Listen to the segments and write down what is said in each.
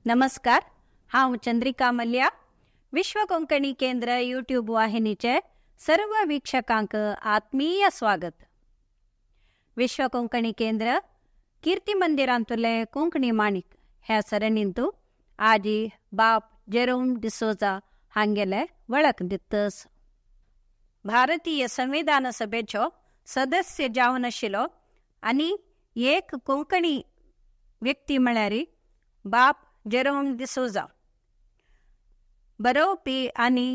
नमस्कार. हांव चंद्रिका मल्ल्या. विश्व कोंकणी केंद्र यूट्यूब वाहिनीचे सर्व वीक्षकांक आत्मीय स्वागत. विश्व कोंकणी केंद्र कीर्ती मंदिरांतले कोंकणी माणिक ह्या सरणींतू आजी बाप जेरोम डिसोजा हांगेले वळख दितस. भारतीय संविधान सभेचो सदस्य जावन आशिल्लो आनी एक कोंकणी व्यक्ती म्हळ्यार बाप जेरोम डिसोजा. बरोवपी आनी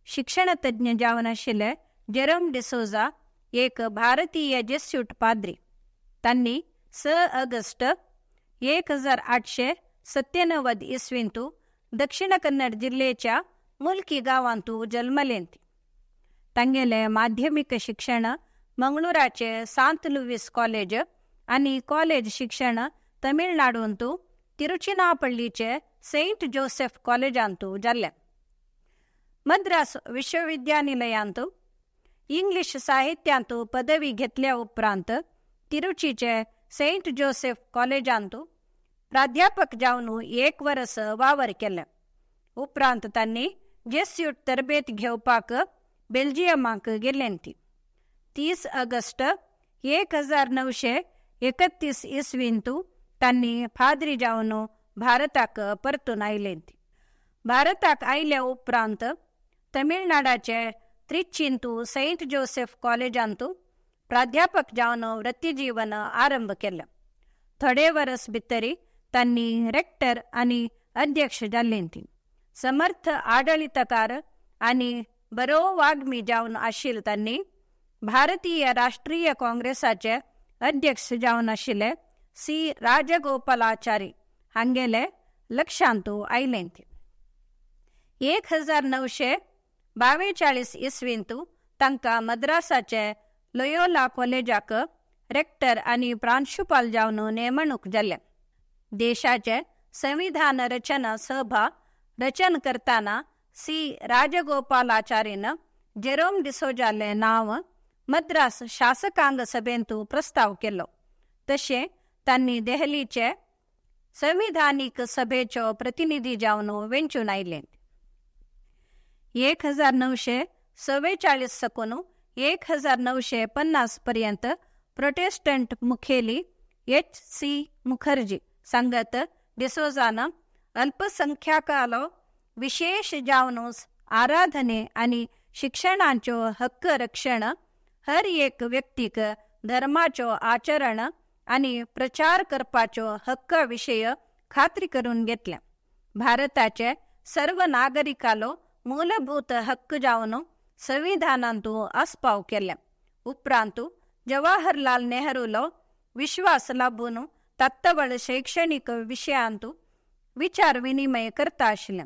शिक्षण तज्ञ जावन आशिल्ले जेरोम डिसोजा एक भारतीय जेस्यूट पाद्री. तांणी 6 ऑगस्ट 1897 इसवींतू दक्षिण कन्नड जिल्ह्याच्या मुल्की गांवांतू जल्मलें. तांगेले माध्यमिक शिक्षण मंगळूराचे सांत लुईस कॉलेज आनी कॉलेज शिक्षण तमिळनाडूंतू तिरुचिनापल्लीचे सेंट जोसेफ कॉलेजांतू जाल्लें. मद्रास विश्वविद्यानिलयांतू इंग्लिश साहित्यांतू पदवी घेतल्या उपरांत तिरुचीचे सेंट जोसेफ कॉलेजांतू प्राध्यापक जावन 1 वर्स वावर केलें. उपरांत तांणी जेस्यूट तरबेत घेवपाक बेल्जियमाक गेलें. 30 ऑगस्ट 1931 इसवींतू तांणी फाद्री जावन भारताक परतून आयलें. भारताक आयल्या उपरांत तमिळनाडाचे त्रिचींतू सेंट जोसेफ कॉलेजांतू प्राध्यापक जावन वृत्तीजीवन आरंभ केलें. थोडे वर्स भितरी तांणी रेक्टर आनी अध्यक्ष जाल्लीं. समर्थ आडळितकार आनी बरो वाग्मी जावन आशिल्ले तांणी भारतीय राष्ट्रीय काँग्रेसाचे अध्यक्ष जावन आशिल्ले सी राजगोपालाचारी हांगेले लक्षांतू आयलें. 1942 इसवींतू तांकां मद्रासाचे लोयोला कॉलेजाक रेक्टर आनी प्रांशुपाल जावन नेमणूक जाल्ले. देशाचे संविधान रचना सभा रचन करताना सी राजगोपालाचारीन जेरोम डिसोजाले नांव मद्रास शासकांग सभेंतू प्रस्ताव केलो. तशें तांणी देहलीचे संविधानीक सभेचो प्रतिनिधी जावन वेंचून आयले. 1944 साकून 1950 पर्यंत प्रोटेस्टंट मुखेली H.C. मुखर्जी सांगत डिसोजान अल्पसंख्याकालो विशेष जावन आराधने आनी शिक्षणाचो हक्क रक्षण हर एक व्यक्तीक धर्माचो आचरण आनी प्रचार करपाचो हक्क विशय खात्री करून घेतल्या. भारताचे सर्व नागरिकालो मूलभूत हक्क जावन संविधानांतू आस्पाव केल्या. उपरांतू जवाहरलाल नेहरूलो विश्वास लाभून तत्वळ शैक्षणिक विशयांतू विचार विनिमय करता आशिल्ले.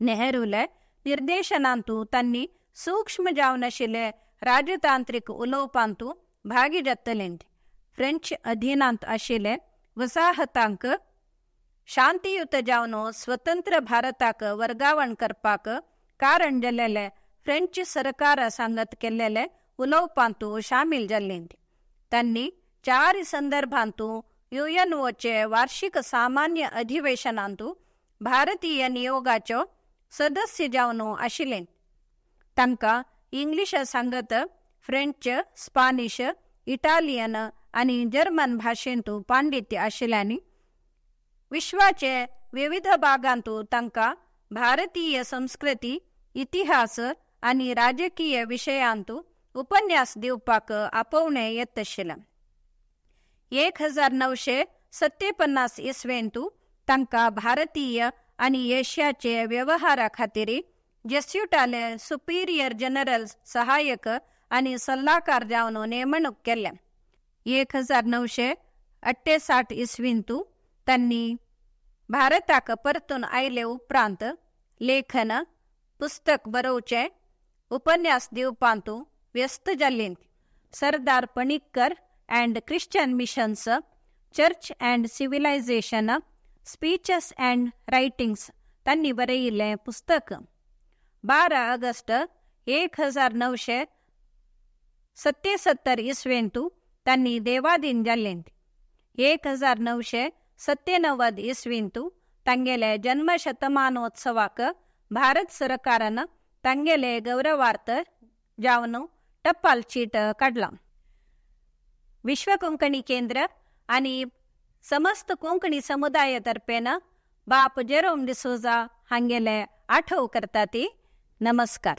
नेहरूले निर्देशनांतू तांणी सूक्ष्म जावन आशिल्ले राजतांत्रिक उलोवपांतू भागी जातलें. फ्रेंच अधीनांत आशिल्ले वसाहतांक शांतियुत जावन स्वतंत्र भारताक वर्गावण करपाक कारण जाल्ले फ्रेंच सरकार सांगत केल्लेले उलोवपांतू शामील जाल्लीं. तांणी 4 संदर्भांतू UNOचे वार्षिक सामान्य अधिवेशनांतू भारतीय नियोगाचो सदस्य जावन आशिल्ले. तांकां इंग्लिश सांगत फ्रेंच, स्पॅनिश, इटालियन आनी जर्मन भाशेंतू पांडित्य आशिल्ल्यानी विश्वाचे विविध भागांतू तांकां भारतीय संस्कृती, इतिहास आनी राजकीय विशयांतू उपन्यास दिवपाक आपोवणें येत आशिल्लें. 1957 इसवेंतू तांकां भारतीय आनी एशियाचे वेवहारा खातीर जेस्यूटाले सुपिरियर जनरल सहाय्यक आनी सल्लागार जावन नेमणूक केल्या. 1968 इसवींतू तांणी भारताक परतून आयले उपरांत लेखन, पुस्तक बरोवचे, उपन्यास दिवपांतू व्यस्त जाल्लीं. Sardar Panikkar and Christian missions, church and civilisation, speeches and writings तांणी बरयिल्लें पुस्तक. 12 ऑगस्ट 1977 इसवेंतू तांणी देवादीन जाल्लीं. 1997 इसवींतू तांगेले जन्मशतमानोत्सवाक भारत सरकारानं तांगेले गौरवार्थ जावन टपाल चीट काढला. विश्व कोंकणी केंद्र आणि समस्त कोंकणी समुदायातर्फेन बाप जेरोम डिसोजा हांगेले आठव करता ती. नमस्कार.